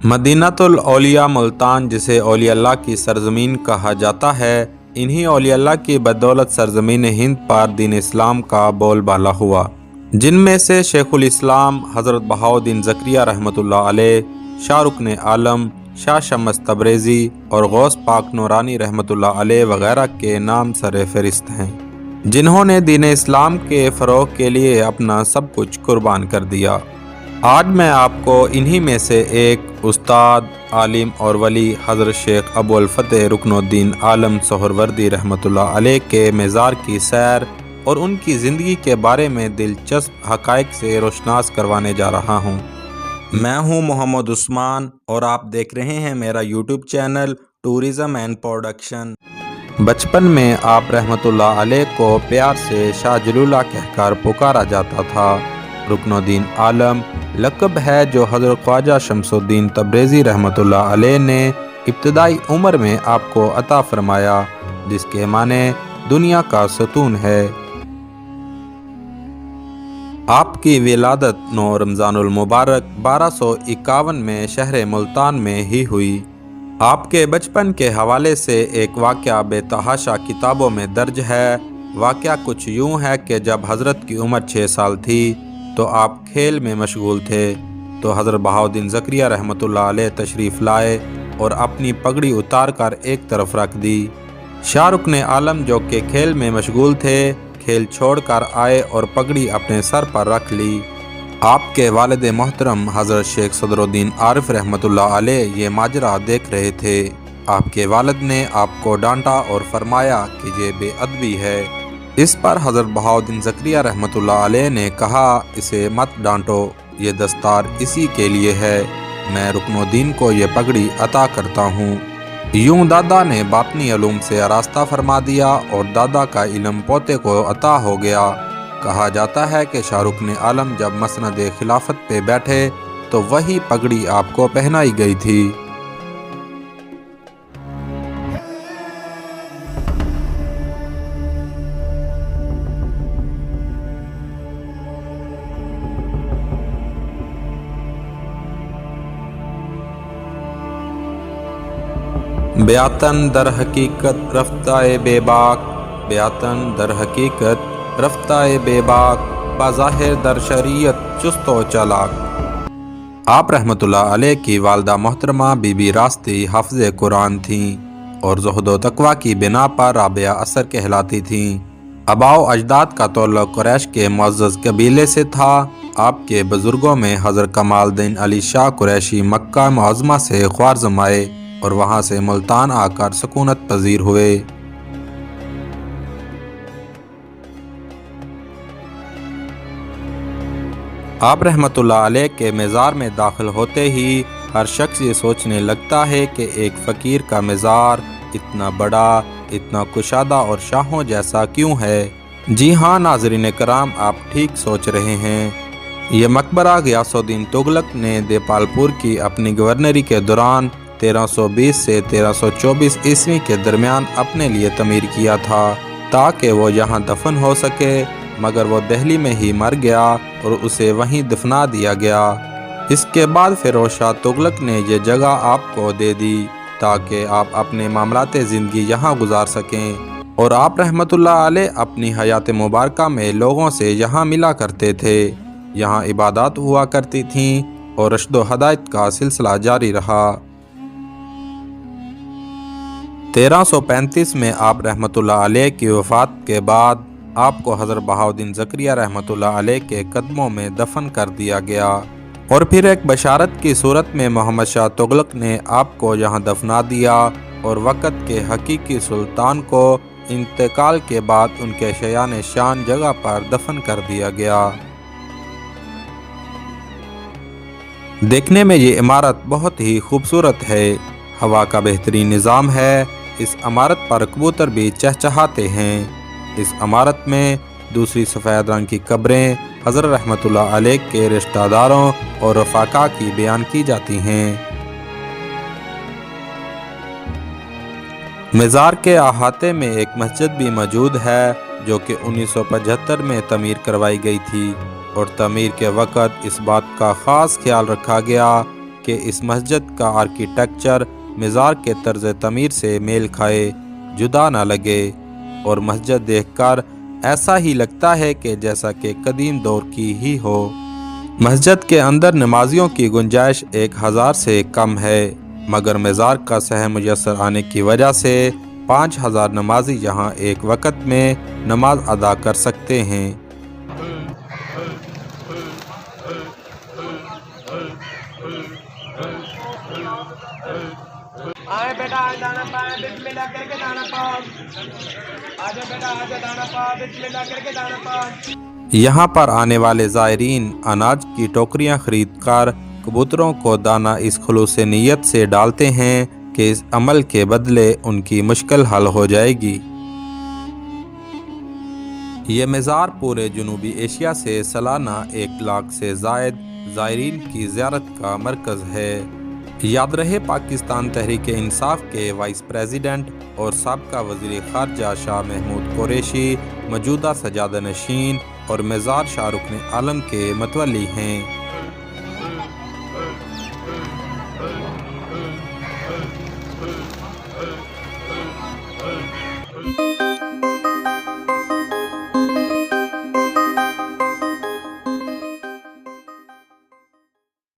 مدینۃ الاولیاء ملتان، جسے اولیاء اللہ کی سرزمین کہا جاتا ہے، انہی اولیاء اللہ کی بدولت سرزمین ہند پر دین اسلام کا بول بالا ہوا، جن میں سے شیخ الاسلام حضرت بہاؤالدین زکریا رحمۃ اللہ علیہ، شاہ رکن عالم شاہ شمس تبریزی اور غوث پاک نورانی رحمۃ اللہ علیہ وغیرہ کے نام سر فہرست ہیں، جنہوں نے دین اسلام کے فروغ کے لیے اپنا سب کچھ قربان کر دیا۔ آج میں آپ کو انہی میں سے ایک استاد، عالم اور ولی حضرت شیخ ابو الفتح رکن الدین عالم سہروردی رحمۃ اللہ علیہ کے مزار کی سیر اور ان کی زندگی کے بارے میں دلچسپ حقائق سے روشناس کروانے جا رہا ہوں۔ میں ہوں محمد عثمان اور آپ دیکھ رہے ہیں میرا YouTube channel tourism and production. بچپن میں آپ رحمۃ اللہ علیہ کو پیار سے شاہ جلولہ کہہ کر پکارا جاتا تھا۔ رکن الدین عالم لقب ہے جو حضرت خواجہ شمس الدین تبریزی رحمۃ اللہ علیہ نے ابتدائی عمر میں آپ کو عطا فرمایا، جس کے معنی دنیا کا ستون ہے۔ آپ کی ولادت 9 رمضان المبارک 1251 میں شہر ملتان میں ہی ہوئی۔ آپ کے بچپن کے حوالے سے ایک واقعہ بے تحاشا کتابوں میں درج ہے۔ واقعہ کچھ یوں ہے کہ جب حضرت کی عمر 6 سال تھی تو آپ کھیل میں مشغول تھے، تو حضرت بہاؤالدین زکریا رحمۃ اللہ علیہ تشریف لائے اور اپنی پگڑی اتار کر ایک طرف رکھ دی۔ شاہ رکن عالم جو کہ کھیل میں مشغول تھے، کھیل چھوڑ کر آئے اور پگڑی اپنے سر پر رکھ لی۔ آپ کے والد محترم حضرت شیخ صدر الدین عارف رحمۃ اللہ علیہ یہ ماجرا دیکھ رہے تھے۔ آپ کے والد نے آپ کو ڈانٹا اور فرمایا کہ یہ بے ادبی ہے۔ اس پر حضرت بہاؤالدین زکریا رحمۃ اللہ علیہ نے کہا، اسے مت ڈانٹو، یہ دستار اسی کے لیے ہے، میں رکن الدین کو یہ پگڑی عطا کرتا ہوں۔ یوں دادا نے باطنی علوم سے آراستہ فرما دیا اور دادا کا علم پوتے کو عطا ہو گیا۔ کہا جاتا ہے کہ شاہ رکن عالم جب مسند خلافت پہ بیٹھے تو وہی پگڑی آپ کو پہنائی گئی تھی۔ بیاتن در حقیقت رفتہ بے باک، بیاتن در حقیقت رفتہ بے باک، بظاہر در شریعت چست و چالاک۔ آپ رحمۃ اللہ علیہ کی والدہ محترمہ بی بی راستی حافظ قرآن تھیں اور زہد و تقوی کی بنا پر رابعہ اثر کہلاتی تھیں۔ آباء و اجداد کا تعلق قریش کے معزز قبیلے سے تھا۔ آپ کے بزرگوں میں حضرت کمال الدین علی شاہ قریشی مکہ معظمہ سے خوارزم آئے اور وہاں سے ملتان آ کر سکونت پذیر ہوئے۔ آپ رحمۃ اللہ علیہ کے مزار میں داخل ہوتے ہی ہر شخص یہ سوچنے لگتا ہے کہ ایک فقیر کا مزار اتنا بڑا، اتنا کشادہ اور شاہوں جیسا کیوں ہے؟ جی ہاں ناظرین کرام، آپ ٹھیک سوچ رہے ہیں۔ یہ مقبرہ غیاث الدین تغلق نے دیپال پور کی اپنی گورنری کے دوران 1320 سے 1324 عیسوی کے درمیان اپنے لیے تعمیر کیا تھا تاکہ وہ یہاں دفن ہو سکے، مگر وہ دہلی میں ہی مر گیا اور اسے وہیں دفنا دیا گیا۔ اس کے بعد فیروز شاہ تغلق نے یہ جگہ آپ کو دے دی تاکہ آپ اپنے معاملات زندگی یہاں گزار سکیں، اور آپ رحمۃ اللہ علیہ اپنی حیات مبارکہ میں لوگوں سے یہاں ملا کرتے تھے۔ یہاں عبادات ہوا کرتی تھیں اور رشد و ہدایت کا سلسلہ جاری رہا۔ 1335 میں آپ رحمۃ اللہ علیہ کی وفات کے بعد آپ کو حضرت بہاؤالدین زکریا رحمۃ اللہ علیہ کے قدموں میں دفن کر دیا گیا، اور پھر ایک بشارت کی صورت میں محمد شاہ تغلق نے آپ کو یہاں دفنا دیا اور وقت کے حقیقی سلطان کو انتقال کے بعد ان کے شایان شان جگہ پر دفن کر دیا گیا۔ دیکھنے میں یہ عمارت بہت ہی خوبصورت ہے، ہوا کا بہترین نظام ہے، اس عمارت پر کبوتر بھی چہچہاتے ہیں۔ اس عمارت میں دوسری سفید رنگ کی قبریں حضرت رحمۃ اللہ علیہ کے رشتہ داروں اور رفقا کی بیان کی جاتی ہیں۔ مزار کے احاطے میں ایک مسجد بھی موجود ہے جو کہ 1975 میں تعمیر کروائی گئی تھی، اور تعمیر کے وقت اس بات کا خاص خیال رکھا گیا کہ اس مسجد کا آرکیٹیکچر مزار کے طرز تعمیر سے میل کھائے، جدا نہ لگے، اور مسجد دیکھ کر ایسا ہی لگتا ہے کہ جیسا کہ قدیم دور کی ہی ہو۔ مسجد کے اندر نمازیوں کی گنجائش 1000 سے کم ہے، مگر مزار کا صحن میسر آنے کی وجہ سے 5000 نمازی یہاں ایک وقت میں نماز ادا کر سکتے ہیں۔ آئے بیٹا دانا پا بسم اللہ کر کے دانا پا، آجا بیٹا آجا دانا پا بسم اللہ کر کے دانا پا۔ یہاں پر آنے والے زائرین اناج کی ٹوکریاں خرید کر کبوتروں کو دانہ اس خلوص نیت سے ڈالتے ہیں کہ اس عمل کے بدلے ان کی مشکل حل ہو جائے گی۔ یہ مزار پورے جنوبی ایشیا سے سالانہ 1 لاکھ سے زائد زائرین کی زیارت کا مرکز ہے۔ یاد رہے، پاکستان تحریک انصاف کے وائس پریزیڈنٹ اور سابقہ وزیر خارجہ شاہ محمود قریشی موجودہ سجادہ نشین اور مزار شاہ رکن عالم کے متولی ہیں۔